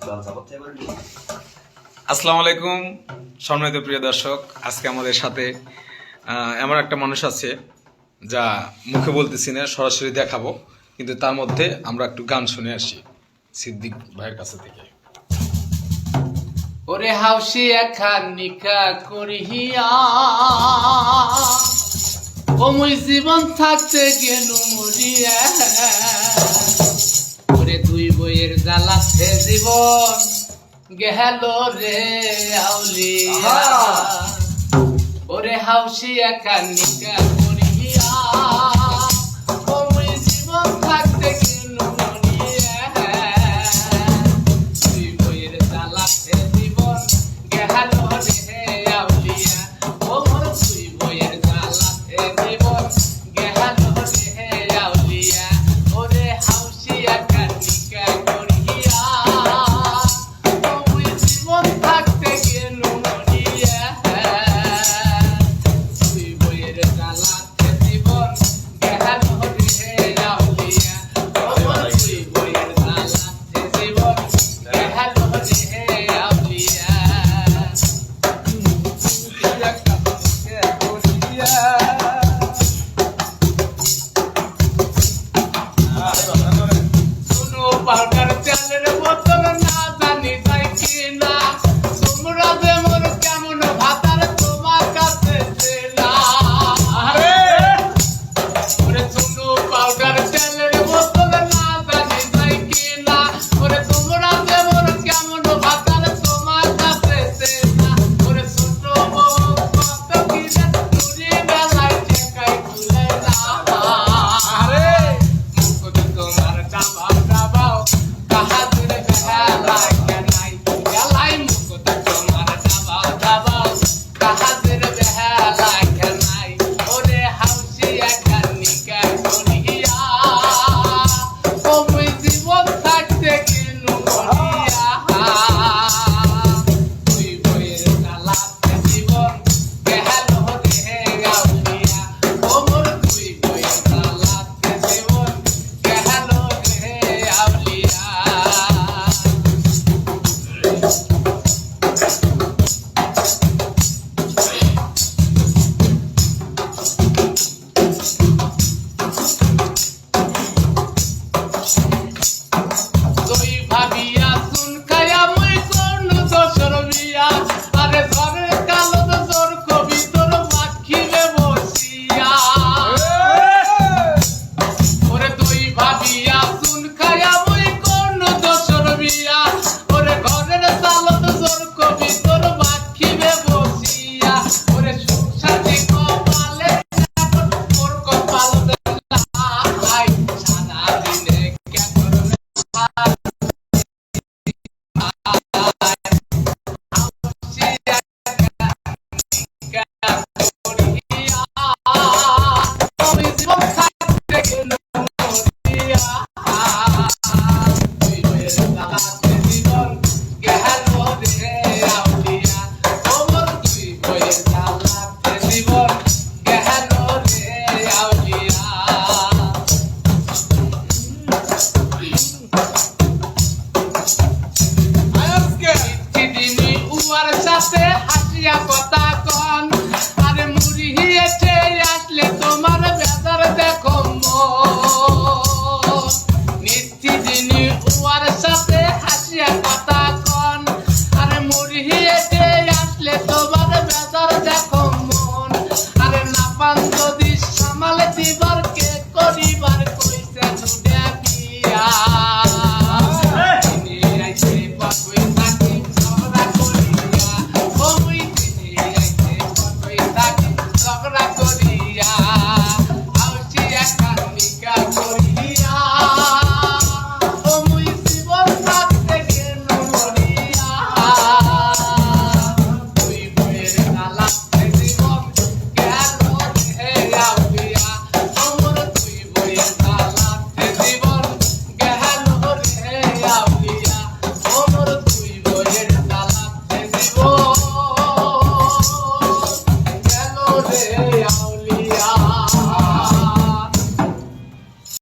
আসসালামু আলাইকুম সম্মানিত প্রিয় দর্শক, আজকে আমাদের সাথে এমন একটা মানুষ আছে যা মুখে বলতেছি না, সরাসরি দেখাবো, কিন্তু তার মধ্যে আমরা একটু গান শুনে আসি সিদ্দিক ভাইয়ের কাছে থেকে। ওরে হাউসি এখানিকা করিয়া ও মুই জীবন থাকতে গেল মরিয়া, ওরে দুই বইয়ের জ্বালাতে জীবন গেল রে আউলিয়া। ওরে হাউসি এখানিকা করিয়া ও মুই জীবন থাকতে গেল মরিয়া, দুই বইয়ের জ্বালাতে জীবন গেল রে আউলিয়া। ও মোর দুই বইয়ের জ্বালাতে জীবন গেল রে আউলিয়া। ওরে হাউসি এখানিকা করিয়া ও মুই জীবন থাকতে গেল মরিয়া, দুই বইয়ের জ্বালাতে জীবন গেল রে আউলিয়া। ও মোর দুই বইয়ের জ্বালাতে জীবন গেল রে আউলিয়া। শুনো পাউডার চালের বোতল না জানি তাই কিনা, তোমরা যে মোর কেমন ভাতার তোমার কাছে চেনা। ওরে শুনো পাউডার চালের বোতল না জানি তাই কিনা, ওরে তোমরা যে মোর কেমন ভাতার তোমার কাছে চেনা। ওরে ছোট বউ কত কিনা নুরি বেলায় ঠেকাই তুলে না, মুকুট তোমার ডাবাও ডাবাও বাহাদুর বেহালায় কেনাই গেলাই। মুকুট তোমার ডাবাও ডাবাও বাহাদুর বেহালায় কেনাই। ওরে হাউসি এখানিকা করিয়া ও মুই জীবন থাকতে গেল মরিয়া, দুই বইয়ের জ্বালাতে জীবন গেল রে আউলিয়া। ও মোর দুই বইয়ের জ্বালাতে জীবন গেল রে আউলিয়া। তুই ভাবিয়া শুন খায়া মুই কোন দোষর বিয়া, আরে ঘরের কালো তোর কবি তোর মাখিবে বসিয়া। ওরে তুই ভাবিয়া শুন খায়া মুই কোন দোষর বিয়া, ওরে ঘরের কালো তোর কবি তোর মাখিবে বসিয়া। ওরে সুখ শান্তি কপালে তোর কপাল বেলায় সারা দিনে কেমন হাসিয়া কথা